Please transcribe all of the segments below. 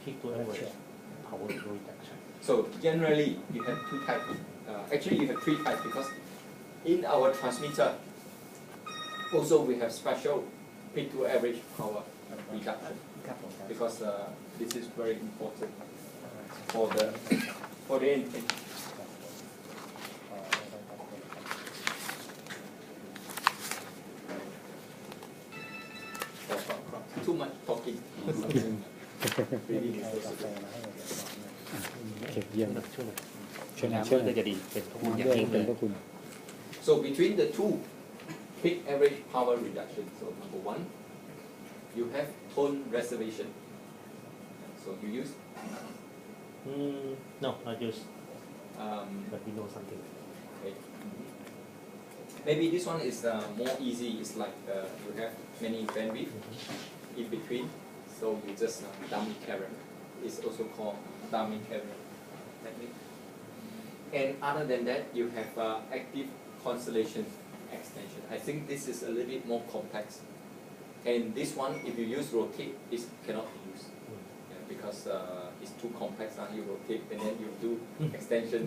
peak to average power reduction. So generally you have two types. Actually you have three types, because in our transmitter also we have special peak to average power reduction, because this is very important for the intake. Too much talking. เก็บเยี่ยม ช่วยหน่อย เชิญ น้ำ เชิญ ก็จะดีเป็นพวก น้ำ อย่าง ด้วย ยิ่งเล เป็น ย พระคุณ So between the two peak average power reduction, so number one, you have tone reservation. So you use no I just but we know something okay. Maybe this one is more easy. It's like you have many bandwidth in between, so you just dummy carrier. It's also called dummy carrier technique. And other than that, you have active constellation extension. I think this is a little bit more complex. And this one, if you use rotate, it cannot be used, because it's too complex. You rotate and then you do extension.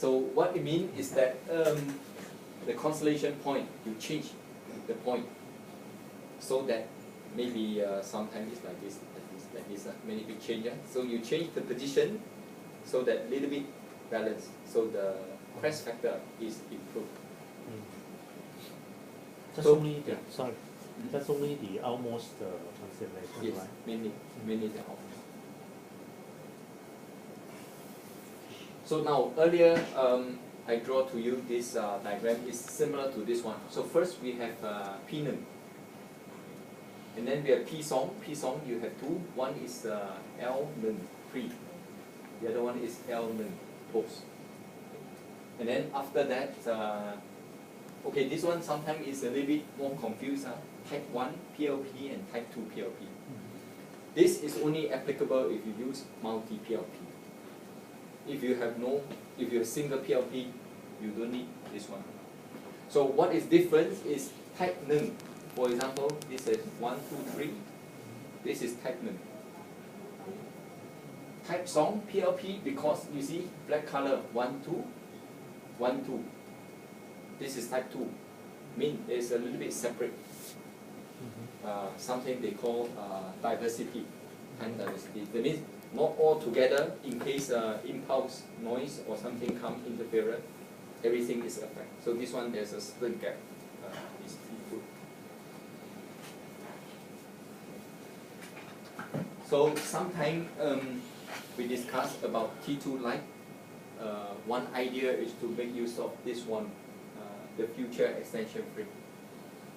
So what it means is that the constellation point, you change the point, so that maybe sometimes it's like this, like this, many big changes. So you change the position so that little bit balance, so the crest factor is improved. That's So, only the, yeah. sorry, that's only the outmost constellation, Yes, right? mainly the output. So now earlier I draw to you this diagram is similar to this one. So first we have P nun, and then we have P song. P song you have two. One is L nun pre. The other one is L nun post. And then after that, okay, this one sometimes is a little bit more confused. Type 1 PLP and Type 2 PLP. This is only applicable if you use multi PLP. If you have single PLP, you don't need this one. So what is different is Type nun. For example, this is 1, 2, 3. This is Type nun. Type song PLP, because you see black color 1, 2, 1, 2. This is Type 2. Mean it's a little bit separate. Something they call diversity. Time diversity. That means not all together. In case impulse, noise, or something come interfere, everything is affected. So this one there's a certain gap. Is input. So sometimes we discuss about T2 light. One idea is to make use of this one, the future extension frame.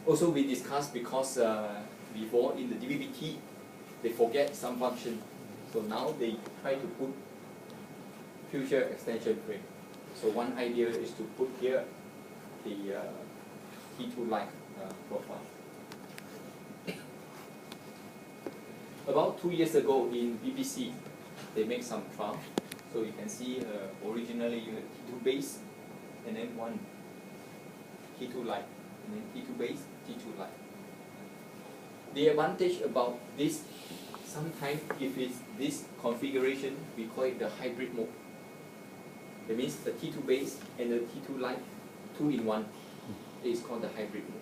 Also we discussed because before in the DVB-T they forget some function, so now they try to put future extension frame. So one idea is to put here the T2 light profile. About 2 years ago in BBC, they make some trial. So you can see originally you had T2 base and then one T2 light, and then T2 base, T2 light. The advantage about this, sometimes if it's this configuration, we call it the hybrid mode. That means the T2 base and the T2 light, 2 in 1, is called the hybrid mode.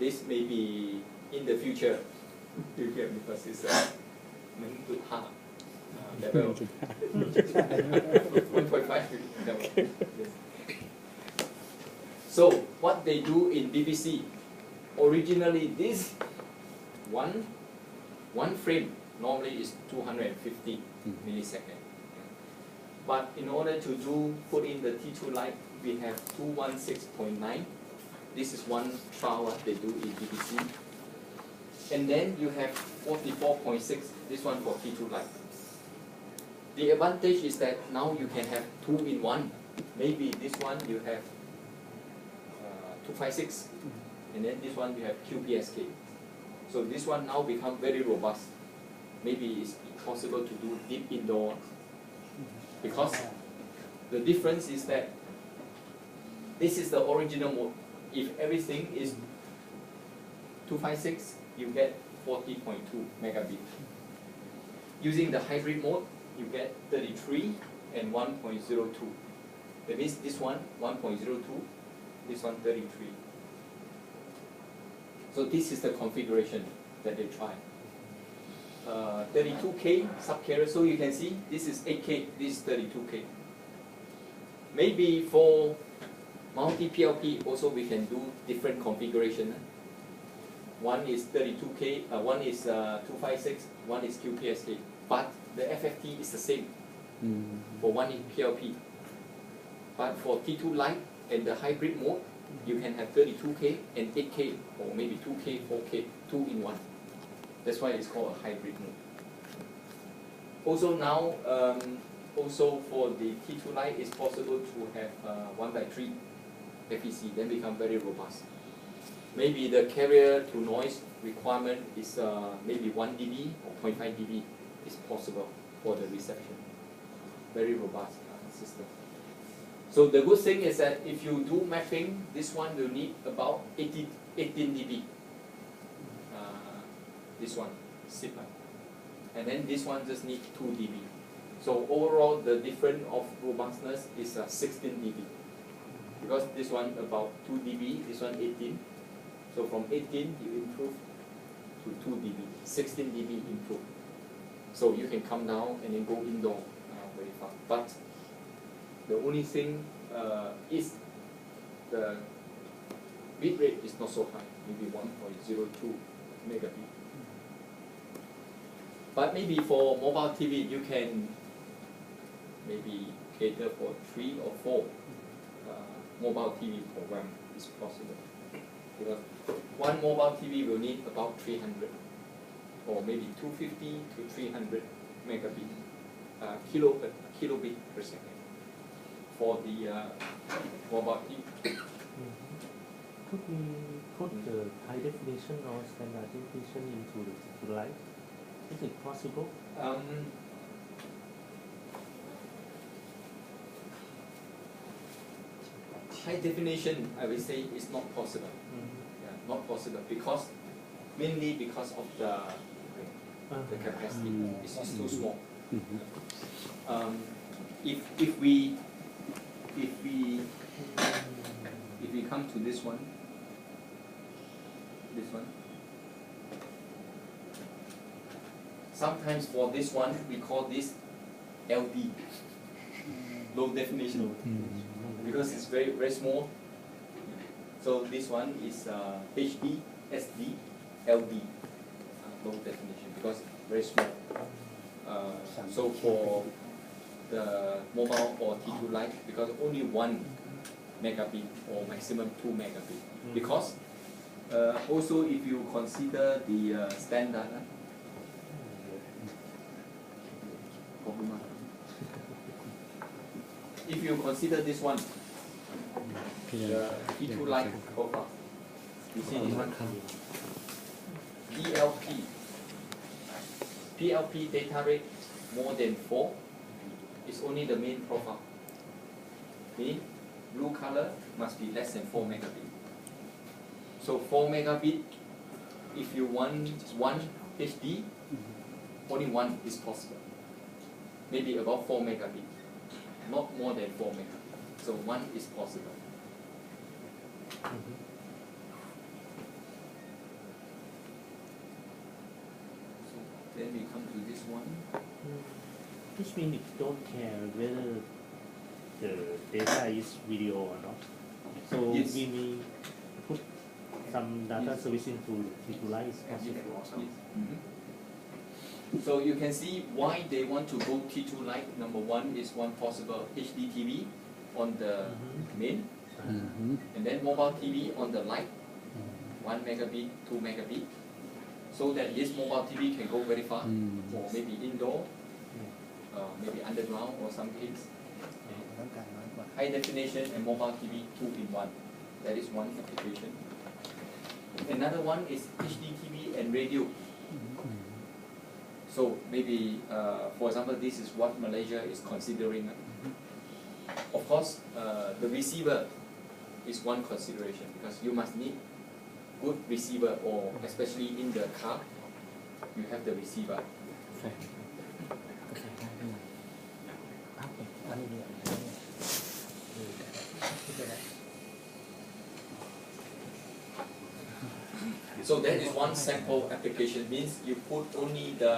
This may be in the future, because it's hard. Level 1.5 level. So what they do in BBC, originally this one frame normally is 250 milliseconds. But in order to put in the T2 light, we have 216.9. This is one trial they do in BBC. And then you have 44.6, this one for T2 light. The advantage is that now you can have 2 in 1. Maybe this one you have 256, and then this one you have QPSK. So this one now become very robust. Maybe it's possible to do deep indoor, because the difference is that this is the original mode. If everything is 256, you get 40.2 megabit. Using the hybrid mode, you get 33 and 1.02. That means this one 1.02, this one 33. So this is the configuration that they try. 32K subcarrier, so you can see this is 8K, this is 32K. Maybe for multi-PLP also we can do different configuration. One is 32K, one is 256, one is QPSK. But the FFT is the same for one PLP. But for T2 Lite and the hybrid mode, you can have 32K and 8K, or maybe 2K, 4K, 2 in 1. That's why it's called a hybrid mode. Also now, also for the T2 Lite, it's possible to have 1/3 FEC, then become very robust. Maybe the carrier to noise requirement is maybe 1 dB or 0.5 dB is possible for the reception. Very robust system. So the good thing is that if you do mapping, this one will need about 18 dB. This one, SIP. And then this one just needs 2 dB. So overall, the difference of robustness is 16 dB. Because this one about 2 dB, this one 18. So from 18, you improve to 2 dB, 16 dB improve. So you can come down and then go indoor very fast. But the only thing is the bit rate is not so high, maybe 1.02 megabit. But maybe for mobile TV, you can maybe cater for 3 or 4 mobile TV program is possible. Because one mobile TV will need about 300 or maybe 250 to 300 megabit kilobit per second for the mobile TV. Could we put the high definition or standard definition into the light? Is it possible? High definition, I would say, is not possible. Yeah, not possible because mainly because of the capacity. It's too small. If we come to this one, sometimes for this one we call this LD, low definition, because it's very very small. So this one is HD, SD, LD, low definition, because very small. So for the mobile or T2 Lite, because only 1 megabit or maximum 2 megabit. Because also if you consider the standard, if you consider this one, the T2 Lite profile, you see this one, PLP data rate more than 4 is only the main profile. Meaning blue color must be less than 4 megabit. So 4 megabit, if you want 1 HD, only 1 is possible. Maybe about 4 megabit, not more than 4 megabit. So 1 is possible. So then we come to this one. This means you don't care whether the data is video or not. So Yes. we may put some data service into T2 Lite is possible also. So you can see why they want to go T2 Lite. Number one is one possible HD TV on the main, and then mobile TV on the Lite, 1 megabit, 2 megabit, so that this mobile TV can go very far, or maybe indoor, maybe underground or some case. High definition and mobile TV 2 in 1. That is one application. Another one is HD TV and radio. So maybe, for example, this is what Malaysia is considering. Of course, the receiver is one consideration, because you must need good receiver, or especially in the car, you have the receiver. อันนี้เนี่ย So that is one sample application. Means you put only the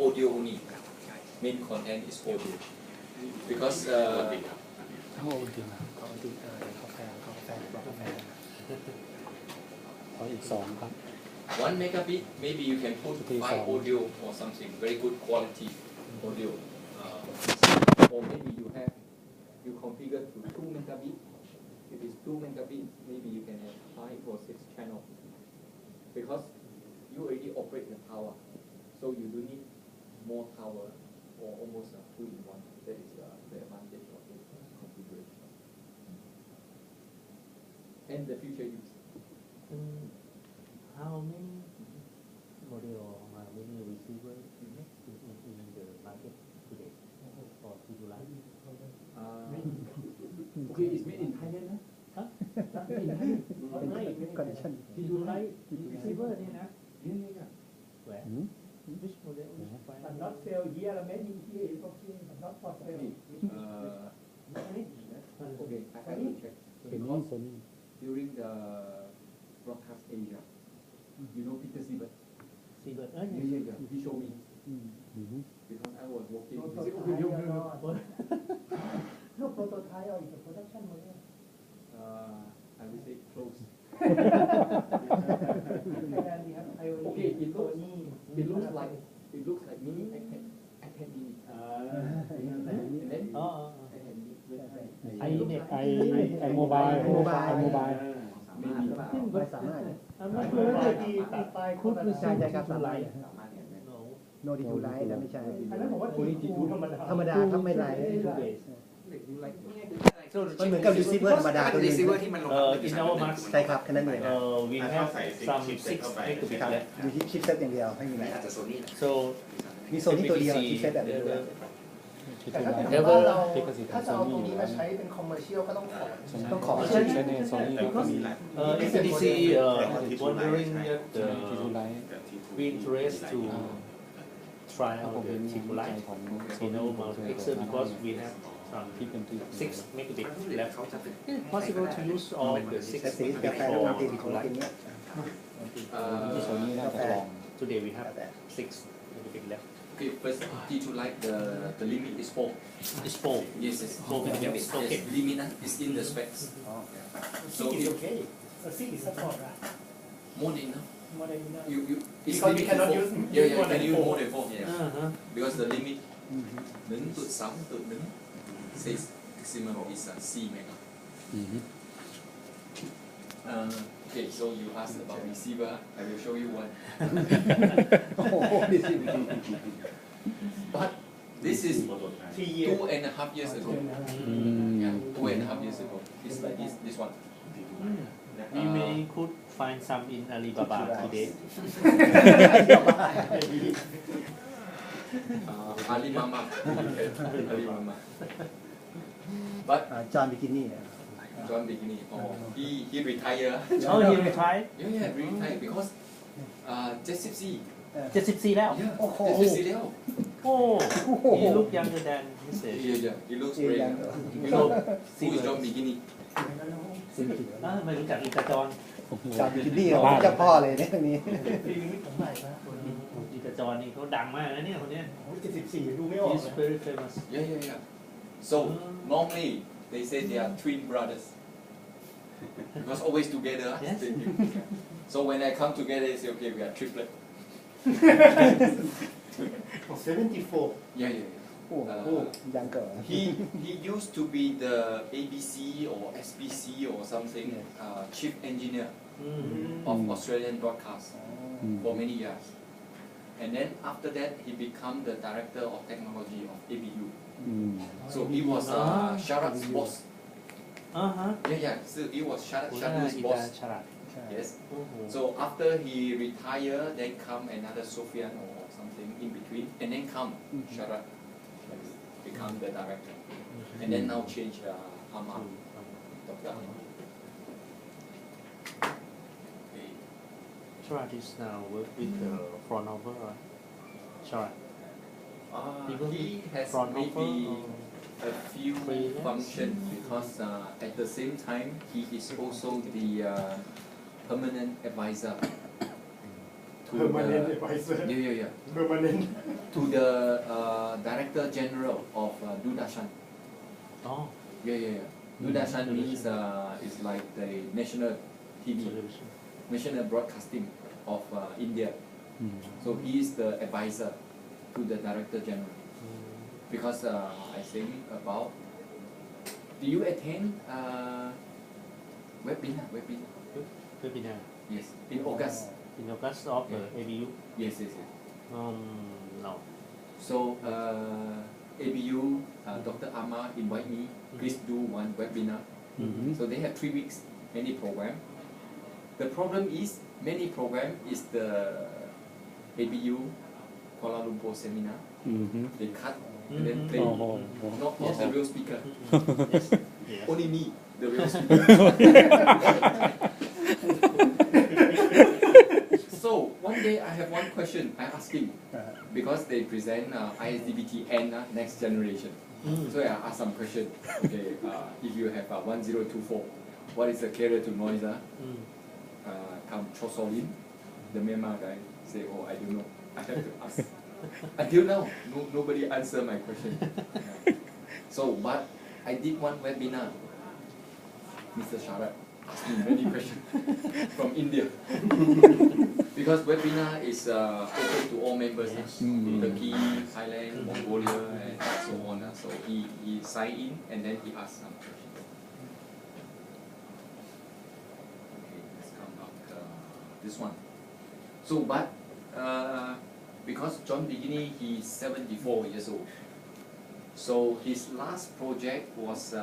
audio only. Main content is audio. Because โอ้ดีนะขอดีกาแฟบอกกาแฟ ขออีก2ครับ 1 megabit, maybe you can put 5 audio or something, very good quality audio. Or maybe you configure to 2 megabit. If it's 2 megabit, maybe you can have 5 or 6 channels. Because you already operate the power, so you don't need more power or almost 2 in 1. That is the advantage of this configuration. And the future use. How many model or how many receiver in the market today for T2 Okay, it's made in Thailand นะ Huh? Made in Thailand ไม่ condition T2 receiver นี่นะ นี่ where which model which brand but not sell here, made in here is okay, but not for sale. Okay, I have to check. เป็นนี่โซนี่ During the broadcast Asia, you know Peter Siebert? Receiver Yeah. He showed me อือฮึ because I was working. No prototype or it's a production model. I would say close. Thailand we have Ivory, Okay, Sony. It looks like mini iPad mini. And then iPad mini. ไอโมบาย Maybe ไม่สามารถ I'm not sure whether the Wi-Fi พูดคือใช่ครับสามารถ no โนดิทูไลท์แล้วไม่ใช่ อันนั้นบอกว่าทีธรรมดา ธรรมดาครับไม่ไลท์ you like มันเหมือนกับรีเซิเวอร์ธรรมดาตัวนึง receiver ที่มันลง in our max ใช่ครับแค่นั้นเอง we have some 6 megabit ครับ left อยู่ที่ชิปเซตอย่างเดียวไม่มีอะไร อาจจะโซนี่นะ so มีโซนี่ตัวเดียวชิปเซตแบบนี้ด้วย แต่ถ้าเกิดว่าเราถ้าจะเอาตรงนี้มาใช้เป็นคอมเมอร์เชียลก็ต้องขอ ใช้ในโซนี่ because SDC wondering that we interest to try out the T2 Lite in our multiplexer because we have some 6 megabit left. Is it possible to use all the 6 แต่สีกา megabit แฟแล้วมัน for ตีบิด T2 ของเรา Lite? เนี้ย uh, โซนี่น่าจะลอง Today we have 6 megabit left. okay, first T2 like the limit is 4. It's 4. Yes, yes. 4 megabit. Okay. Yes, limit is in the specs. So Six is if okay. A six is support, right? more than enough. More than enough. You it's Because you limited cannot for- use yeah, more you than can use 4. more than 4. Yeah. Uh-huh. Because the limit 1.6 says maximum is C mega. อือฮึ Okay, so you asked about receiver. I will show you one. โอ้โห But this is 3 years. 2.5 years ago. อืม Yeah, 2.5 years ago. It's like this one. We may could find some in Alibaba today. Alimama. Alimama. But จอห์นบิกินี่ John Bikini, he retired. Oh, he retired? Yeah, retired because 74 แล้ว Yeah, โอ้โห 74แล้ว Oh, he look younger than Mr. Yeah, he looks great. You So, know who is John Bikini? ไม่รู้จักอิตาจอน จอห์นบิกินี่เจ้าพ่อเลยเนี่ยตรงนี้ ปีนี้ผมใหม่นะคนนี้ อิตาจอนนี่เขาดังมากนะเนี่ยคนเนี้ย 74ดูไม่ออก He's very famous. Yeah. So normally they say they are twin brothers because always together. Yes. So when I come together, they say, okay, we are triplet. 74 Yeah. โอ้โหยังเกิด He used to be the ABC or SBC or something chief engineer of Australian broadcast for many years. And then after that, he became the director of technology of ABU. อืม So he was Sharat's boss. Uh-huh. Yeah. So he was หัวหน้า Sharat's อิตา boss. ฉลาด Yes. โอ้โห So after he retired, then come another Sofian or something in between, and then come Sharat become the director, and then now change Amar, Dr. Amar. Okay. Gerard is now work with the front offer, right? Gerard. He has front maybe offer a few freelance? functions because at the same time he is also the permanent advisor to Permanent the advisor. yeah. Permanent. To the Director General of Dudashan. Oh, Yeah. Dudashan means is like the national TV, television. national broadcasting of India. So he is the advisor to the Director General. Because I think about, do you attend webinar? Webinar. Yes, in August. In August of ABU? Yes. No. So ABU, Dr. Amma invite me, please do one webinar. So they have 3 weeks, many program. The problem is, many program is the ABU Kuala Lumpur seminar. They cut and then play. Not the real speaker. Yes. Only me, the real speaker. So one day I have one question I ask him because they present ISDBT next generation. So I ask some question. Okay, if you have 1024, what is the carrier to noise? Come Chosolin, the Myanmar guy say, oh, I don't know. I have to ask. Until now, nobody answer my question. So, but I did one webinar. Mr. Sharat asked me many questions from India. Because webinar is open to all members. Yes. Turkey, Thailand, Mongolia, and so on. So he signed in and then he asked some questions. Okay, let's come up this one. So, but because John Bigini, he's 74 years old. So his last project was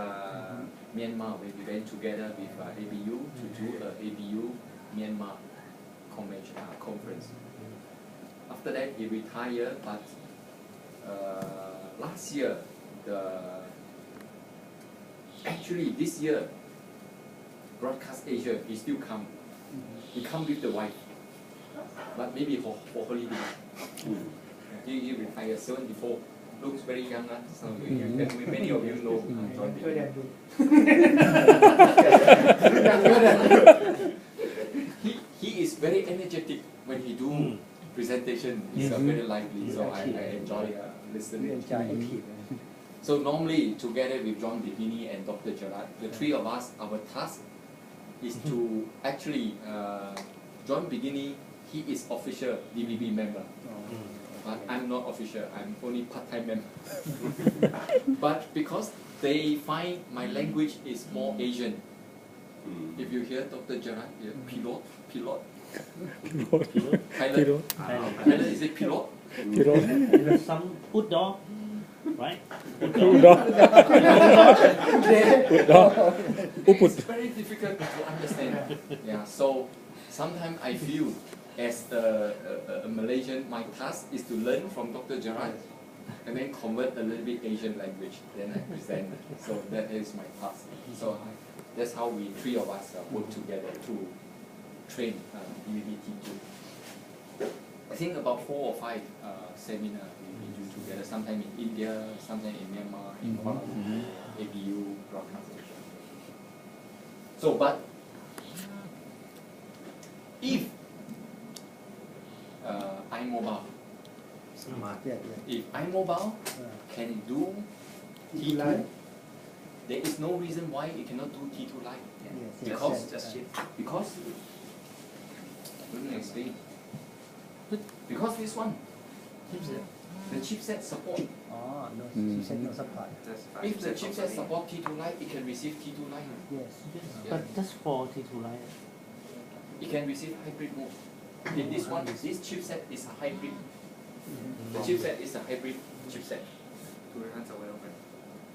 Myanmar, where we went together with ABU to do a ABU Myanmar conference. After that, he retired, but last year, actually this year, Broadcast Asia, he still come. He come with the wife, but maybe for holiday. He retired 74. Looks very young, so many of you know John Bigini. He is very energetic when he do presentation. He's very lively, so I enjoy listening. So normally together with John Bigini and Dr. Gerard, the three of us, our task is to actually John Bigini, he is official DVB member. But I'm not official, I'm only part-time member. But because they find my language is more Asian. If you hear Dr. Gerard here, pilot. Thailand, is it pilot? Some Udon, right? It's very difficult to understand. Yeah, so sometimes I feel as a Malaysian, my task is to learn from Dr. Gerard and then convert a little bit Asian language, then I present. So that is my task. So that's how we three of us work together to train DVB-T2. I think about 4 or 5 seminars we do together, sometimes in India, sometimes in Myanmar, in Kuala Lumpur, ABU, broadcasting. So, but if iMobile, if iMobile can do T2, there is no reason why it cannot do T2 Lite. Because let me explain. Because this one, the chipset support. If the chipset support T2 Lite, it can receive T2 Lite. But just for T2 Lite. It can receive hybrid mode. In this one, this chipset is a hybrid. The chipset is a hybrid chipset.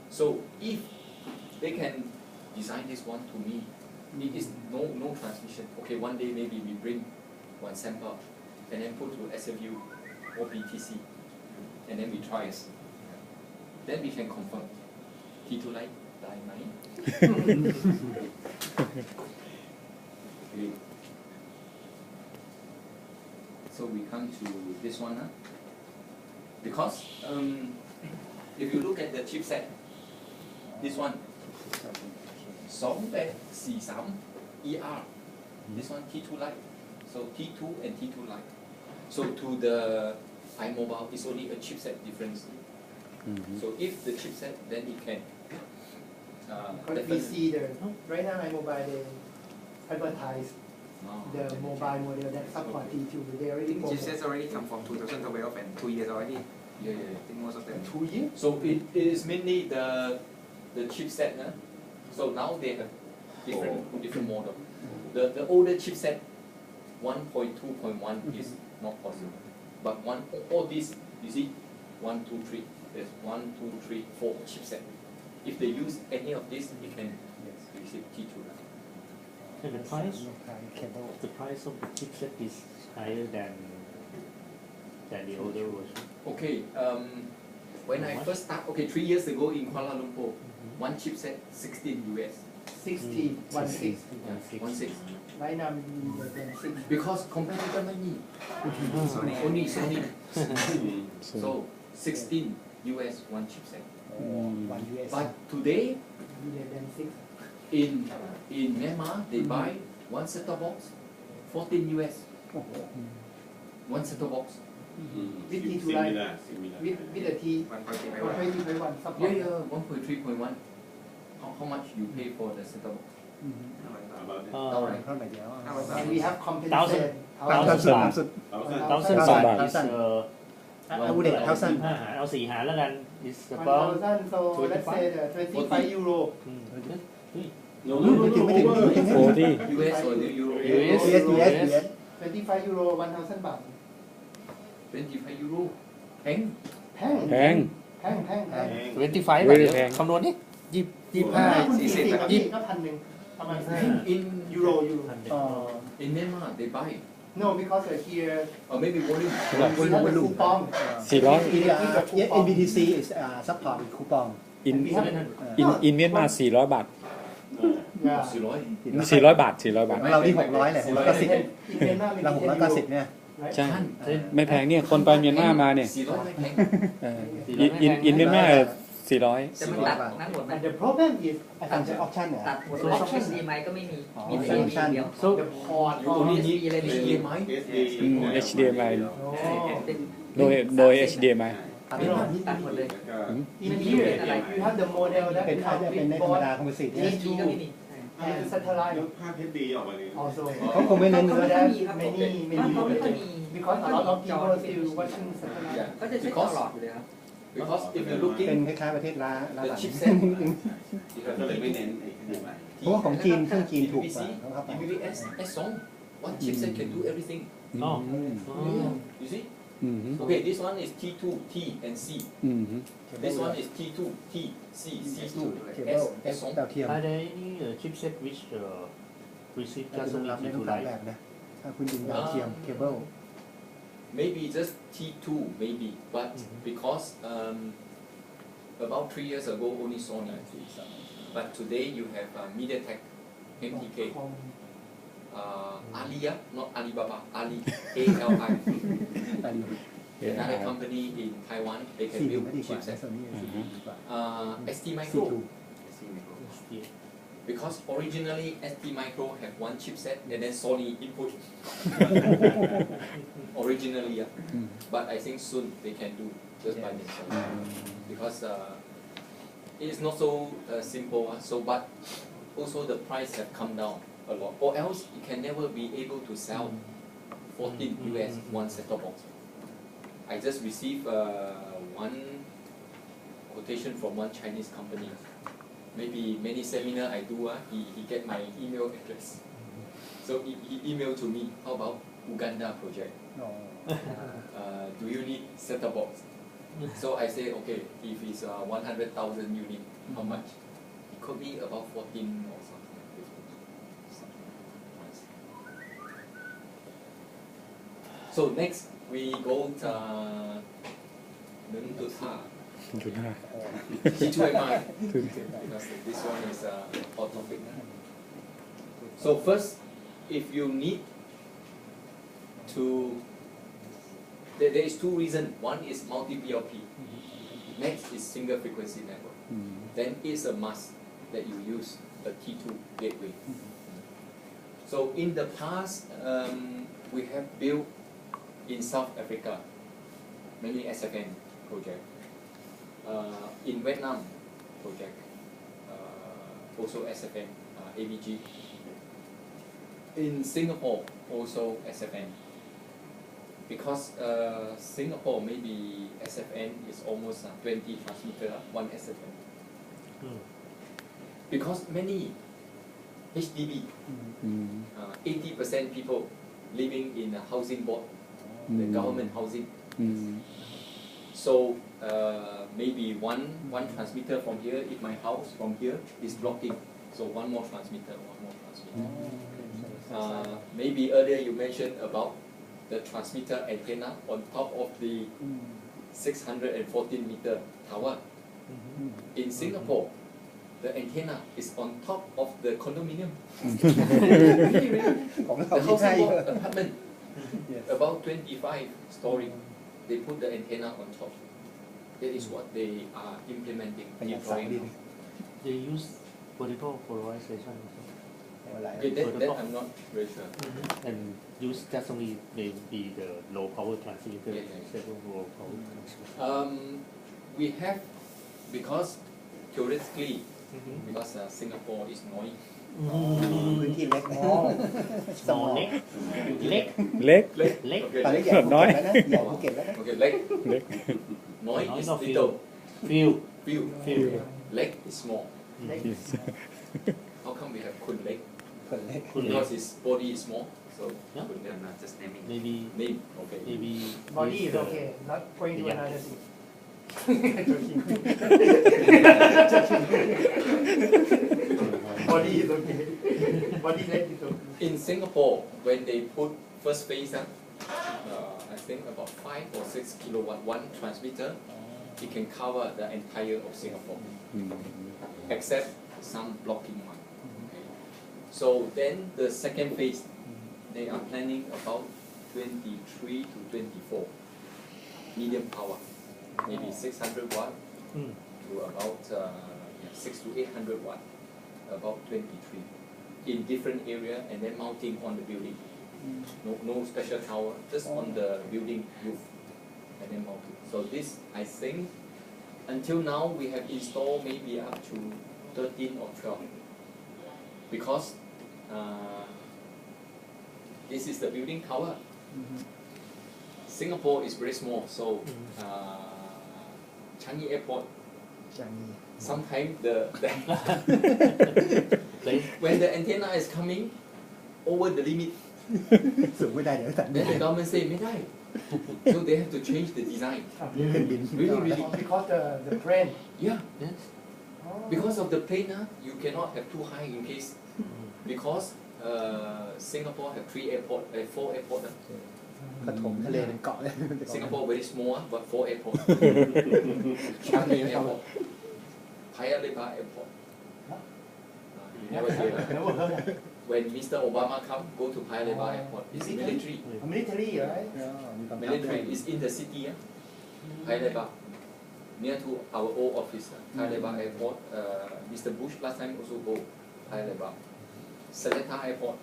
So if they can design this one to me, it is no transmission. Okay, one day maybe we bring one sample and then put to SFU or BTC and then we try it. Then we can confirm T2 Lite die 9. Okay. So we come to this one, because if you look at the chipset, this one, 2843 ER, this one T2 Lite, so T2 and T2 Lite. So to the iMobile, it's only a chipset difference. So if the chipset, then it can. But we see the right now iMobile they advertise the mobile model that support T2. They already Chipsets already come from 2012 and 2 years already. Yeah. I think most of them. 2 years. So it is mainly the chipset. So now they have different model. The older chipset 1.2.1 is not possible. But all these, you see, 1, 2, 3. There's 1, 2, 3, 4 chipset. If they use any of this, you can receive T2. And the price of the chipset is higher than the older version. Okay, when I first start, 3 years ago in Kuala Lumpur, one chipset 16 US. 16, 16. 16. Right now we than 6. Because competitor money. Only Sony. So 16 US one chipset. 1 US. But today Than 6. in Myanmar they buy one set-top box 14 US. One set-top box. With T2 Lite. With the T 1.3.1 support. Yeah, 1.3.1. How much you pay for the set-top box? Alright. And we have compensation. 1,000 baht is อาวุธเด็กเท่าสั้น เอา4 หารแล้วกัน is about 1,000 so let's say the 25 euro. US or Euro? US 25 euro 1,000 baht. 25 euro. แพง แพง แพง แพงแพงแพง 25 ไม่ได้แพง คำนวณนี่ คุณ40ก็1,100ประมาณ In euro in Myanmar they buy. no because here Or maybe volume. we have a coupon 400 NBTC is support with coupon in เมียนมา400 บาท yeah 400 บาท 400 บาท ของเราที่600แหละ690เรา690เนี่ย ใช่ ไม่แพงเนี่ย คนไปเมียนมามาเนี่ย 400ไม่แพง อินเมียนมา400 แต่มันตัดนั่งหมดไหม and the problem is ต่างจากออปชั่นเนี่ย ตัดหมดออปชั่นดีไหมก็ไม่มี มีแต่ option เดียว so the port You only need HDMI. HDMI no โดย HDMI ตัดหมดเลย in here you have the model that เป็นค่าจะเป็นในธรรมดาคอมพิวเตอร์ HD ก็ไม่มี and satellite ภาพ HD ออกมาเลย also เขาคงไม่เน้น so เนื้อ that เขา many ไม่ค่อยมี because a lot of people still watching satellite Yeah. ก็จะใช้ตลอดอยู่เลยครับ Because if you เป็น looking คล้ายๆประเทศล้า the หลัง chipset, ก็เลยไม่เน้นไอ้นี่ไป เพราะว่าของจีนเครื่องจีนถูกกว่าเขาเข้าไป DVB-S S2, one chipset can do everything. oh You see? อืม Okay, this one is T2, T and C. อืม This one is T2, T, C, C2, เคเบิล S, S2. ดาวเทียม are there any chipset which receive จะ just รอง only รับได้ทั้ง T2 สาม Lite แบบนะถ้าคุณยิงดาวเทียมเคเบิล Maybe just T2, maybe. But because about 3 years ago only Sony. But today you have MediaTek, MTK, Alia, not Alibaba, Ali, ALI. Another company in Taiwan, they ซี can ดี build ไม่ดีกว่า chipset. โซนี่ซีดีดีกว่า ST ซี Micro. ทู Because originally ST Micro have one chipset and then Sony input. Originally, yeah. But I think soon they can do just by themselves. Because it is not so simple. So, but also the price have come down a lot. Or else you can never be able to sell 14 US one set-top box. I just received one quotation from one Chinese company. Maybe many seminar I do, he get my email address. So he emailed to me, how about Uganda project? Do you need set-top box? So I say, okay, if it's 100,000 unit, how much? It could be about 14 or something. 15. So next we go to Nuntuta. T2MI. Because this one is hot topic. So first, if you need to there is two reasons. One is multi-PLP. Next is single frequency network. Then it's a must that you use the T2 gateway. So in the past, we have built in South Africa many SFN projects. In Vietnam project, also SFN, ABG. In Singapore, also SFN. Because Singapore, maybe SFN is almost 20 transmitter, one SFN. Because many HDB, 80% people living in a housing board, the government housing. So maybe one transmitter from here, if my house from here is blocking, so one more transmitter. Maybe earlier you mentioned about the transmitter antenna on top of the 614 meter tower. In Singapore, the antenna is on top of the condominium. The housing board apartment, about 25 story, they put the antenna on top. That is what they are implementing. Deploying. They use vertical polarization also. Okay, that I'm not very sure. And use just only maybe the low power transmitter instead of low power transmitter. We have, because theoretically, because Singapore is noisy. พื้นที่เล็กนะ Small neck, leg, เล็ก Leg. Okay, ตอนนี้ leg. ใหญ่ภูเก็ตแล้วนะใหญ่ภูเก็ตแล้วนะ Okay, leg. เล็ก Noise is not little. feel. Few. Leg is small. Leg. How come we have kun leg? คนเล็ก Because his body is small. So Yeah. kun leg. Just naming. Maybe Name. Okay. maybe Body use is the- okay, not going to Yeah. another thing. Body is okay. Body leg is okay. In Singapore, when they put first phase, I think about 5 or 6 kilowatt one transmitter, it can cover the entire of Singapore, except some blocking one. Okay. So then the second phase, they are planning about 23 to 24 medium power, maybe 600 watt to about 6 to 800 watt, about 23 in different area, and then mounting on the building. No special tower, just on the building roof, and then mounting. So this, I think, until now we have installed maybe up to 13 or 12, because this is the building tower. Singapore is very small, so Changi Airport, จัง sometimes they when the antenna is coming over the limit, สูงไม่ได้เดี๋ยวสั่น then the government say ไม่ได้ so they have to change the design. ขึ้นบิน Really. Because the brand. Yeah, yes. because of the plane, you cannot have too high in case, because Singapore have 4 airport. กระถมทะเลเป็นเกาะเลย Singapore very small, but 4 airport. Changi Airport, Paya Lebar Airport. You never hear that. Never heard of it. When Mr. Obama come, go to Paya Lebar Airport. It's military. Military, right? มีกองทัพด้วย Military is in the city, Paya Lebar, near to our old office, Paya Lebar Airport. Mr. Bush last time also go Paya Lebar. Seletar Airport,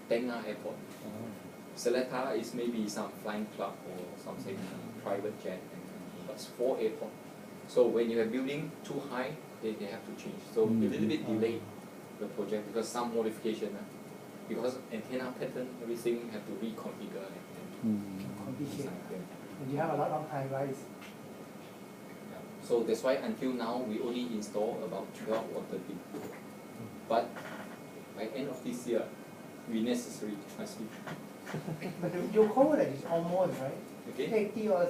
Tengah Airport. Seletar is maybe some flying club or something, private jet. But it's 4 airport. So when you have building too high, they have to change. So a little bit delay the project because some modification. Because antenna pattern, everything have to reconfigure. Complicated. And you have a lot of high rise. So that's why until now we only install about 12 or 13. But by end of this year, we necessary to transmit. But your coverage is almost, right? Okay? 80 or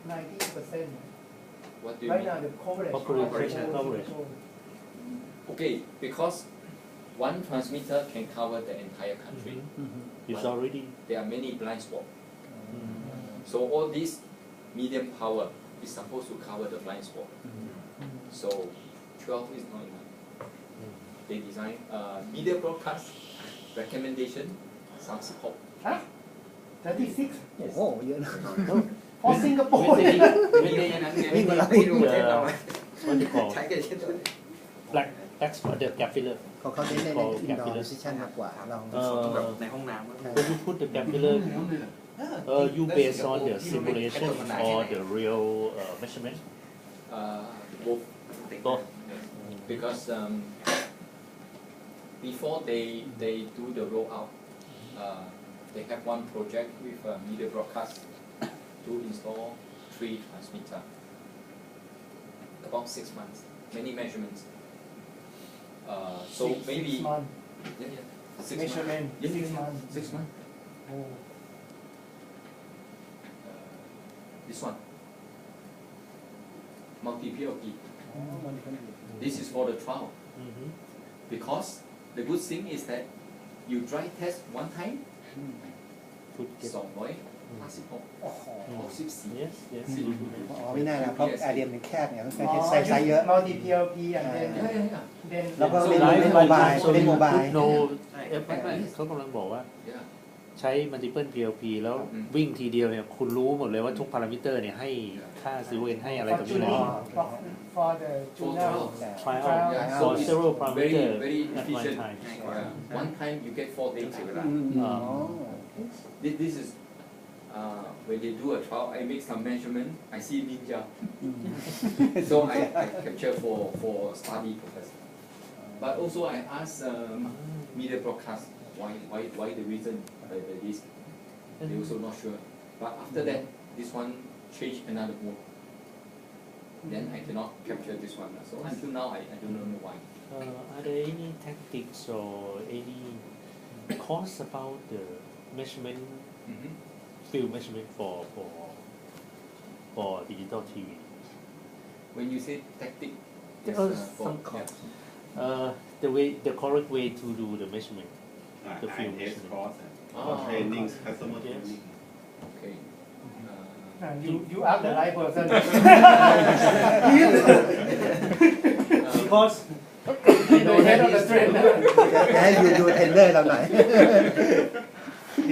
90%. What do you Right mean? now the coverage. Operation coverage. Okay, because one transmitter can cover the entire country. It's already. There are many blind spots. So all this medium power is supposed to cover the blind spot. So 12 is not enough. They design media broadcast recommendation, some support. Huh? 36 โอ้โหเยอะนะ อ๋อสิงคโปร์ When เนี่ย they มีแค่นั้นไง วิ่งมาแล้ว ไม่ดูประเทศเรา what you call ใช้กันเช่นตัว black that's for the gap filler เขาเน้นในอินดอร์ดิซิชันมากกว่าเรา แบบในห้องน้ำ when you put the gap filler you based on the simulation or the real measurement both. Both. Because before they do the rollout, they have one project with media broadcast to install 3 transmitters. About 6 months, many measurements. So maybe 6 months yeah, 6 measurement months. Yeah, 6 months 6 months. โอ้ This one, multi-PLP. อ๋อมันเป็น This is for the trial. Because the good thing is that you dry test one time, 256 โอ้โห 64 yes yes อ๋อไม่น่านะเพราะแอร์เรียมมันแคบเนี่ยต้องใช้ไซส์เยอะ multi PLP อย่างเด่น เด่น แล้วก็ So เล่น live โมบาย so เล่น you โมบาย put noเขากำลังบอกว่า Yeah. ใช้ multiple PLP แล้ว อืม วิ่งทีเดียวเนี่ยคุณรู้หมดเลยว่าทุกพารามิเตอร์เนี่ยให้ค่าซิเวนให้อะไรกับนี่เลย for the tuner trial Yeah. for So it's several very parameter very at one efficient. time Yeah. One time you get 4 days. อ๋อ This is when they do a trial. I make some measurement. I see ninja. So I capture for study purpose. But also I ask media broadcast why the reason the this. They also not sure. But after that, this one change another mode. Then I cannot capture this one. So until now I don't know why. Are there any tactics or any course about the measurement field measurement for digital TV? When you say tactic, yes, for, some yeah. the correct way to do the measurement. The field IS measurement. course Oh. training customer training Okay. you ask the right person Because the head of the trainer จะให้ดูเทรนเนอร์เราหน่อย he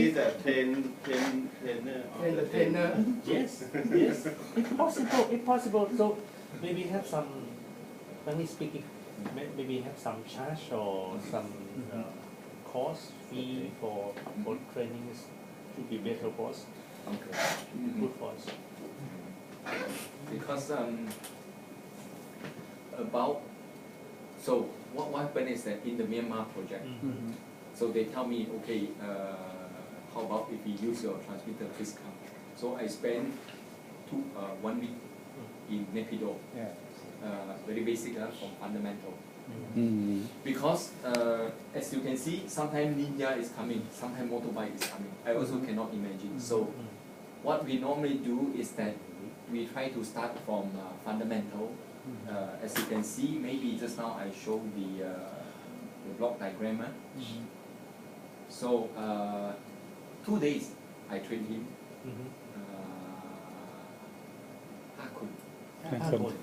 is a trainer and the trainer yes, yes, it's possible. So maybe have some, frankly speaking, maybe have some charge or some course fee for training should be better for us, Okay. good for us. Because about so what happened is that in the Myanmar project, so they tell me, okay, how about if we use your transmitter, please come. So I spent 1 week in Nepido, very basic from fundamental. Because as you can see, sometimes ninja is coming, sometimes motorbike is coming. I also cannot imagine. So what we normally do is that we try to start from fundamental. As you can see, maybe just now I showed the block diagram. So 2 days I trained him. 5 คน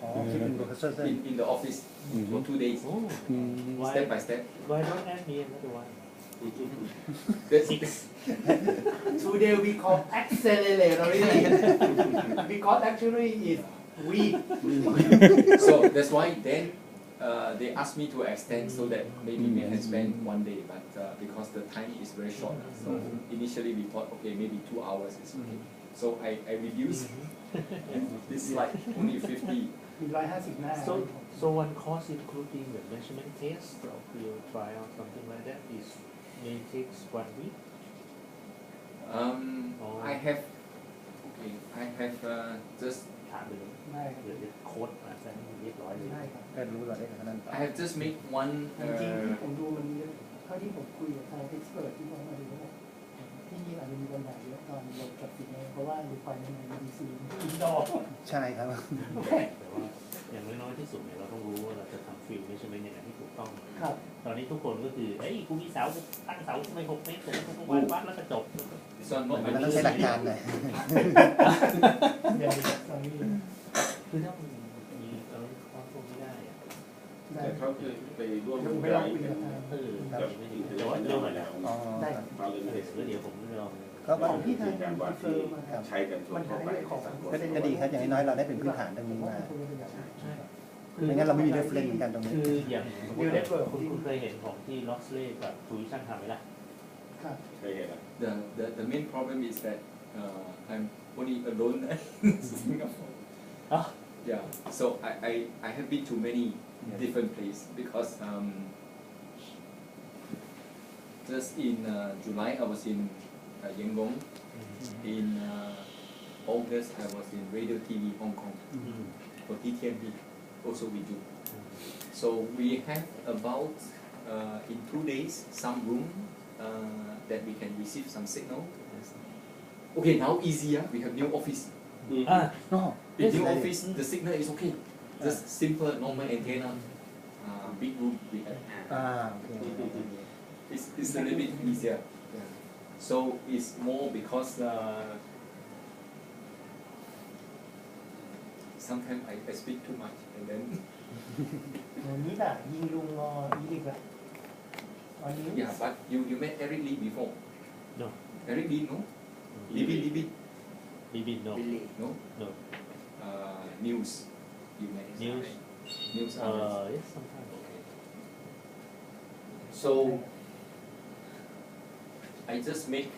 อ๋อคิดเป็นโปรเฟสเซอร์ in the office for 2 days, Oh, why, step by step. why not add me another one? That's today we call acceleratory because actually is weak so that's why then they asked me to extend so that maybe we can spend 1 day, but because the time is very short, so initially we thought okay maybe 2 hours is okay. So I reduced. This is like only 50. 150 หน้า So one course including the measurement test or field trial, something like that, is may takes 1 week. I have okay. I have just ถามไปเลย ได้ครับ เดี๋ยวโค้ดมาแสดงเรียบร้อยเลย ได้ครับ ก็รู้เราได้ขนาดนั้น I have just made one. จริงๆที่ผมดูมันเท่าที่ผมคุยกับทาง expert ที่เขามาดูเขาบอกที่นี่อาจจะมีปัญหาเยอะตอนลงกับสิ่งนี้เพราะว่าอยู่ไฟใน BBC อินดอร์ ใช่ครับ แต่ว่าอย่างน้อยๆที่สุดเนี่ยเราต้องรู้ว่าเราจะทำฟิลไม่ใช่ไหมอย่างไรที่ถูกต้อง ครับ ตอนนี้ทุกคนก็คือเอ้ยกูมีเสาตั้งเสาไม่6 เมตรผมก็วัดแล้วก็จบ This one not มัน my ต้องใช้หลักการหน่อย เดี๋ยวตอนนี้ คือถ้ามันมีอะไรข้อพวกไม่ได้อะ ได้ แต่เขาเคยไปร่วม เดี๋ยวผมไปลองคุยกับทาง แต่ว่าเดี๋ยวหน่อย แล้ว อ๋อ ได้ มาเลย เดี๋ยวผมลอง ก็ ของที่ทางดีเซอร์มาครับ ใช้กันทั่ว มัน ไป ทำให้ของ ก็ดีครับอย่างน้อยๆเราได้เป็นพื้นฐานตรงนี้มา ไม่งั้นเราไม่มีเรฟเฟรนซ์เหมือนกันตรงนี้ คืออย่างสมมติเนี่ยคุณเคยเห็นของที่ล็อกเล่กับทูวิชั่นทำไหมล่ะ ครับ เคยเห็นอ่ะ The main problem is that I'm only alone in Singapore. Ah. Yeah. So I have been to many different places because just in July I was in Yangon. In August I was in Radio TV Hong Kong. For TTMB also we do. So we have about in 2 days some room that we can receive some signal. Okay, now easier. We have new office. Ah, In new office, the signal is okay. Just simple normal antenna. Big room we have. โอเค It's a little bit easier. So it's more because sometimes I speak too much and then วันนี้น่ะยิงลุงอีลิกอะวันนี้ yeah. But you met Eric Lee before? No. Eric Lee no? Libby maybe no. no? No. News. You met News. News. Yes, sometimes. Okay. So I just make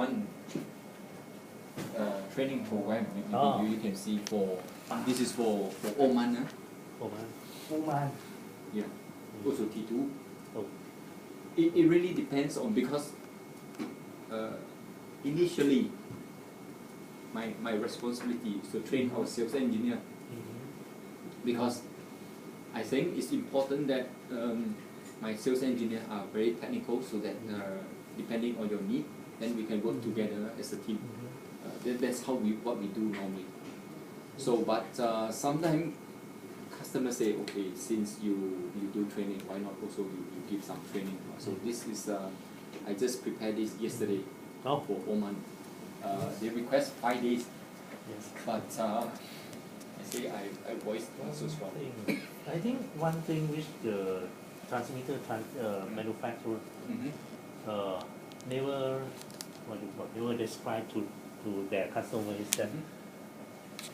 one training program. Maybe Oh. you can see for this is for Oman, huh? ผมว่า ปูมาน Yeah. Also T2. Oh. It really depends on because initially my responsibility is to train our sales engineer because I think it's important that my sales engineer are very technical so that depending on your need then we can work together as a team. That's how what we do normally. So but sometimes customers say okay since you do training why not also you give some training. So this is I just prepared this yesterday for Oman. They request 5 days. Yes. But I say I voiced so strong. I think one thing which the transmitter manufacturer never describe to their customer is that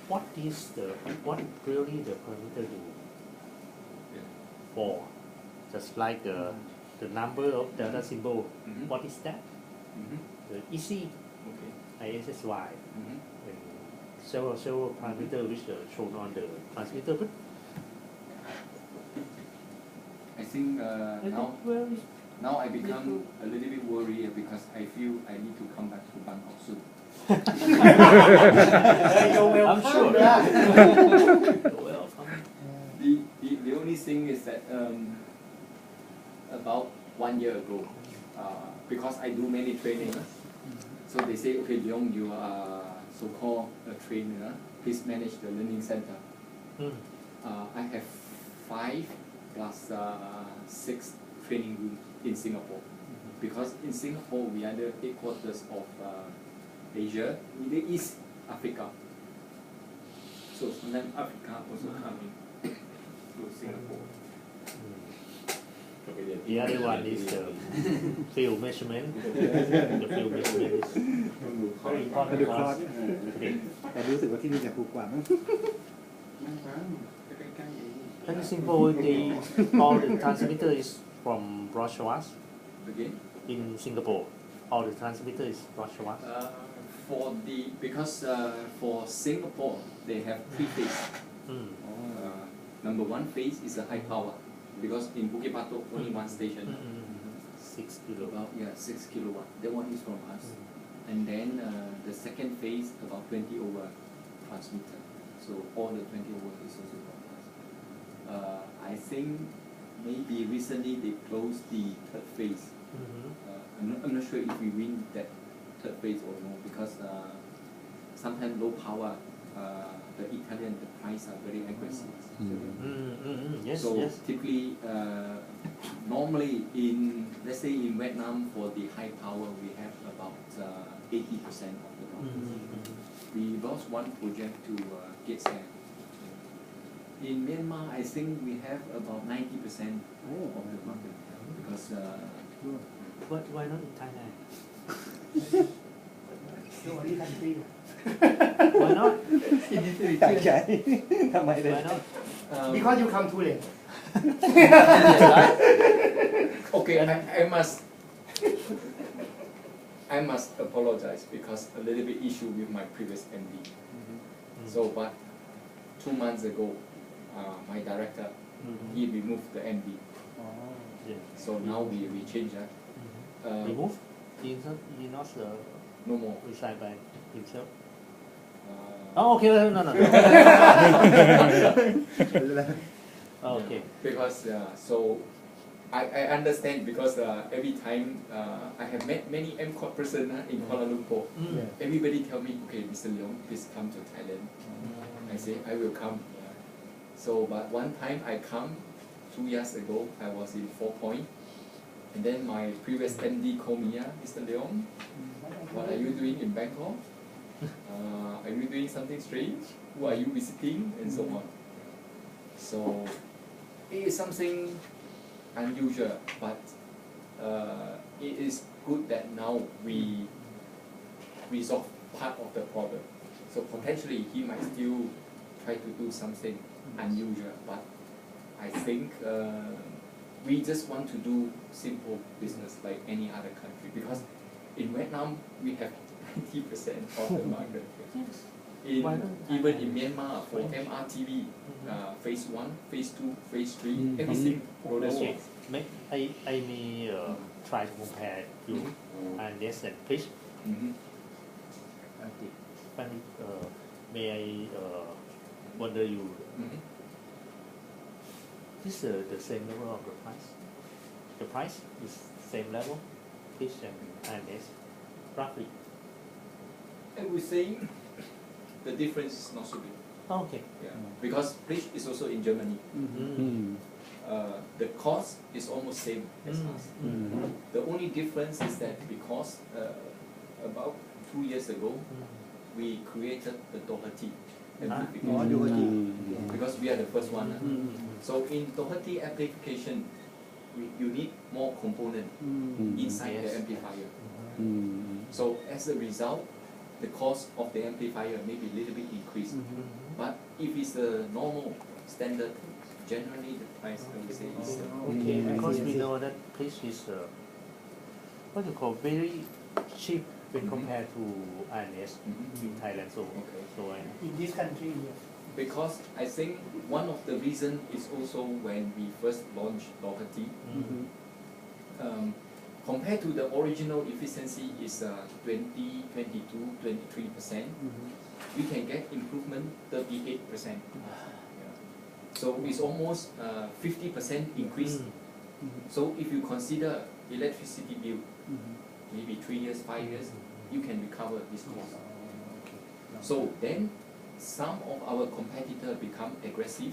what really the transmitter do for just like the number of delta symbol. What is that? The EC, Okay. ISSY, and several parameters which are shown on the transmitter. But I think I now think very now I become a little bit worried because I feel I need to come back to Bangkok soon. I'm sure. Welcome. The only thing is that about 1 year ago, because I do many training, so they say, okay, Leong, you are so-called a trainer, please manage the learning center. I have 5 plus 6 training rooms in Singapore, because in Singapore we are the headquarters of Asia, Middle East, Africa. So sometimes Africa also coming to Singapore. The other one is the field measurement. The field measurement is very important because okay. แต่รู้สึกว่าที่นี่จะถูกกว่ามั้ง Very simple. All the transmitter is from broadcast Again, in Singapore. All the transmitter is broadcast. Because for Singapore they have 3 phases. Number 1 phase is a high power, because in Bukit Batok only 1 station. 6 kilo. About 6 kilowatt. That one is from us. And then the second phase about 20 over transmitter. So all the 20 over is also from us. I think maybe recently they closed the 3rd phase. I'm not sure if we win that 3rd phase or no, because sometimes low power, the Italian the price are very aggressive. Yes, So yes. typically, normally in let's say in Vietnam for the high power we have about 80% of the market. We lost 1 project to Gateshead. In Myanmar, I think we have about 90% of the market because But why not in Thailand? the only country Why not? ใจใจทำไมเลย Why not? because you come too late Okay, I must apologize because a little bit issue with my previous MD. So, but 2 months ago, my director he removed the MD. Yeah. So now we change that. Remove? He not No more. resign by himself? Uh, Oh, okay, no. Oh, okay. Because so I understand because every time I have met many MCOT person in Kuala Lumpur. Everybody tell me, okay, Mr. Leong, please come to Thailand. I say I will come. So, but one time I come 2 years ago, I was in 4 Point, and then my previous MD called me, Mr. Leong, what are you doing in Bangkok? Are you doing something strange? Who are you visiting? And so on. So it is something unusual, but it is good that now we resolve part of the problem. So potentially he might still try to do something unusual, but I think we just want to do simple business like any other country, because in Vietnam we have 90% of the market. Even in Myanmar for MRTV, phase 1, phase 2, phase 3, everything rollers Okay. I may try to compare you and this and fish. May I wonder you, is the same level of the price? The price is same level, fish and INS, roughly. I would say the difference is not so big. Oh, okay. Yeah. Because fish is also in Germany. The cost is almost same as us. The only difference is that because about 2 years ago we created the Doherty amplification because we are the first one. So in Doherty amplification, you need more component inside the amplifier. So as a result, the cost of the amplifier may be a little bit increased. But if it's a normal standard, generally the price I would say is Okay, because we know that fish is what you call very cheap when compared to INS in Thailand. So in this country yes. Because I think one of the reason is also when we first launched Doherty, compared to the original efficiency is 20, 22, 23%, we can get improvement 38%. So it's almost 50% increase. So if you consider electricity bill, maybe 3 years, 5 years, you can recover this cost. So then some of our competitors become aggressive.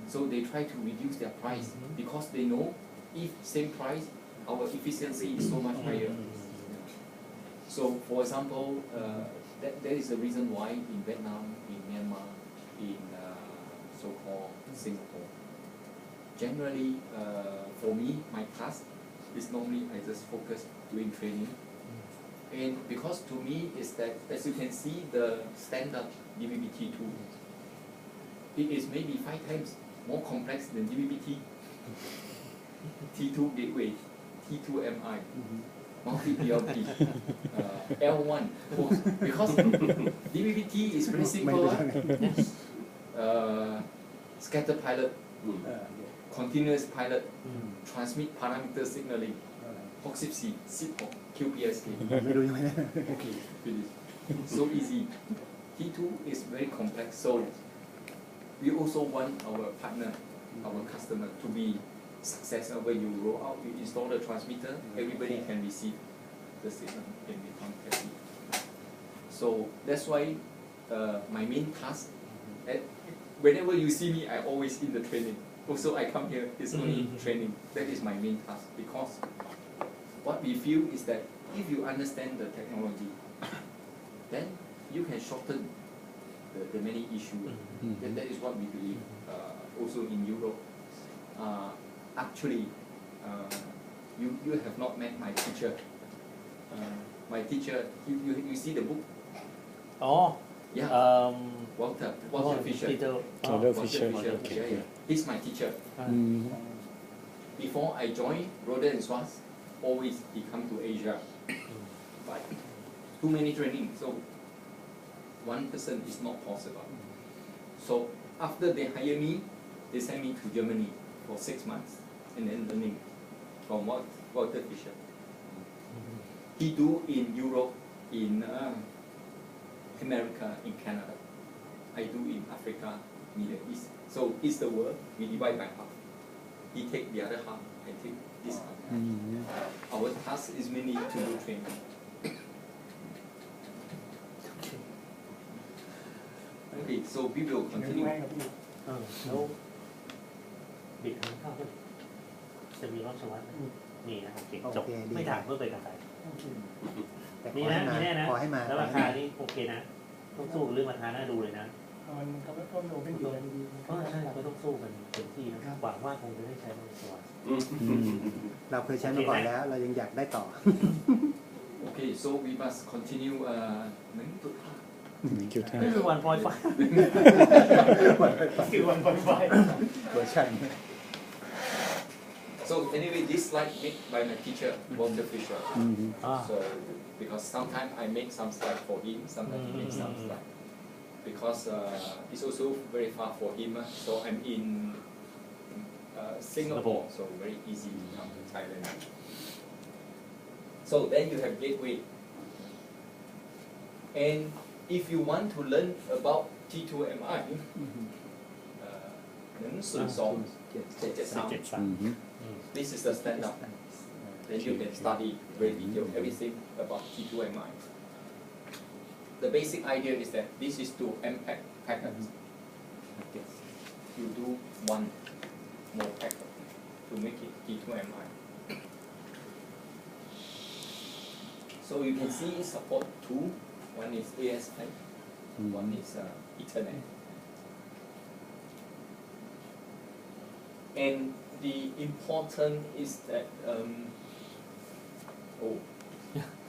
So they try to reduce their price because they know if same price, our efficiency is so much higher. So for example, that is the reason why in Vietnam, in Myanmar, in so-called Singapore, generally for me, my task is normally I just focus doing training. And because to me is that, as you can see, the standard DVB-T2, it is maybe 5 times more complex than DVB-T. T2 gateway, T2MI, multi-PLP, L1, because DVB-T is very simple. Scatter pilot, continuous pilot, transmit parameter signaling, 64 16 QPSK. Okay, finish. So easy. T2 is very complex, so we also want our partner, our customer to be successful. When you roll out, you install the transmitter, everybody can receive the signal and become happy. So that's why my main task, whenever you see me, I always in the training. Also I come here, it's only training. That is my main task, because what we feel is that if you understand the technology, then you can shorten the many issues. That is what we believe. Also in Europe, actually, you have not met my teacher, my teacher, you see the book? Oh, Yeah, Walter Fisher. Peter. Walter Fisher. Yeah. He's my teacher. Before I joined Roder and Schwarz, always he come to Asia. But too many training, so one person is not possible. So after they hire me, they send me to Germany for 6 months and then learning from Walter Fisher. He do in Europe, in America, in Canada. I do in Africa, Middle East. So it's the world, we divide by half. He take the other half, I take this half. Our task is mainly to do training. Okay, so we will เดี๋ยวดู continue. ให้ครับพี่ แล้วบิดทางเข้าด้วยจะมีรอบชวัตนี่นะโอเคจบ โอเคดี ไม่ถามเพื่อไปกันไป โอเค แต่ข มี อ นะ ให้มา มีแน่นะ ขอให้มา แล้วราคานี่โอเคนะต้องสู้กับเรื่องราคาน่าดูเลยนะ มันก็ไม่ต้องโอเปนดีเลยดี ใช่เราไม่ต้องสู้กันเต็มที่นะหวังว่าคงจะได้ใช้บางส่วน เราเคยใช้มาก่อนแล้ว เรายังอยากได้ต่อ Okay, so we must continue. นี่คือวันพอยไฟ คือวันไฟ เวอร์ชัน So anyway, this slide made by my teacher, Walter Fisher. Ah. So because sometimes I make some slide for him, sometimes he makes some slide. Because it's also very far for him. So I'm in Singapore, so very easy to come to Thailand. So then you have gateway. And if you want to learn about T2MI, 102-773. This is the standard. Then you can study very detailed everything about T2MI. The basic idea is that this is to MPEG packets. You do one more packet to make it T2MI. So you can see it support two. One is ASI, one is Ethernet. And the important is that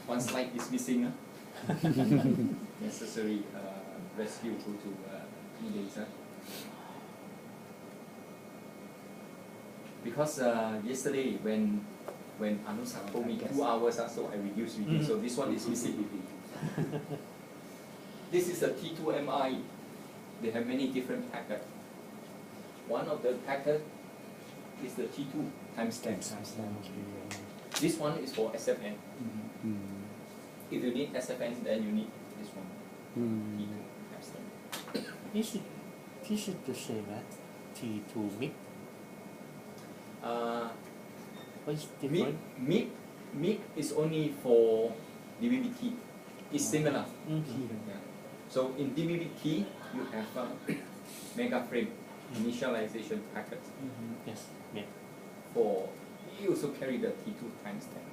one slide is missing. Necessary rescue go to meetings. Because yesterday when Anusa told me 2 hours, so I reduced. So this one is missing. This is a T2MI. They have many different packets. One of the packets is the T2 timestamp. This one is for SFN. If you need SFN, then you need this one. T2 timestamp. Is it the same as T2 MIP? What's different? MIP is only for DVB-T. It's similar. Yeah. So in DVB-T, you have mega frame initialization packets. Yes. Yeah. For you also carry the T2 timestamp.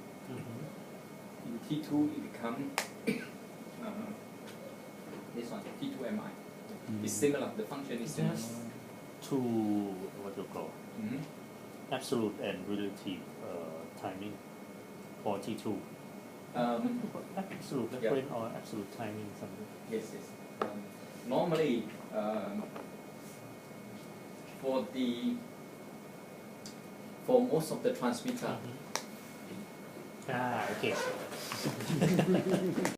In T2, it becomes this one, T2MI. It's similar. The function is similar. Just to what you call absolute and relative timing for T2. Absolute reference or absolute timing something. Yes. Normally, for most of the transmitter. Okay.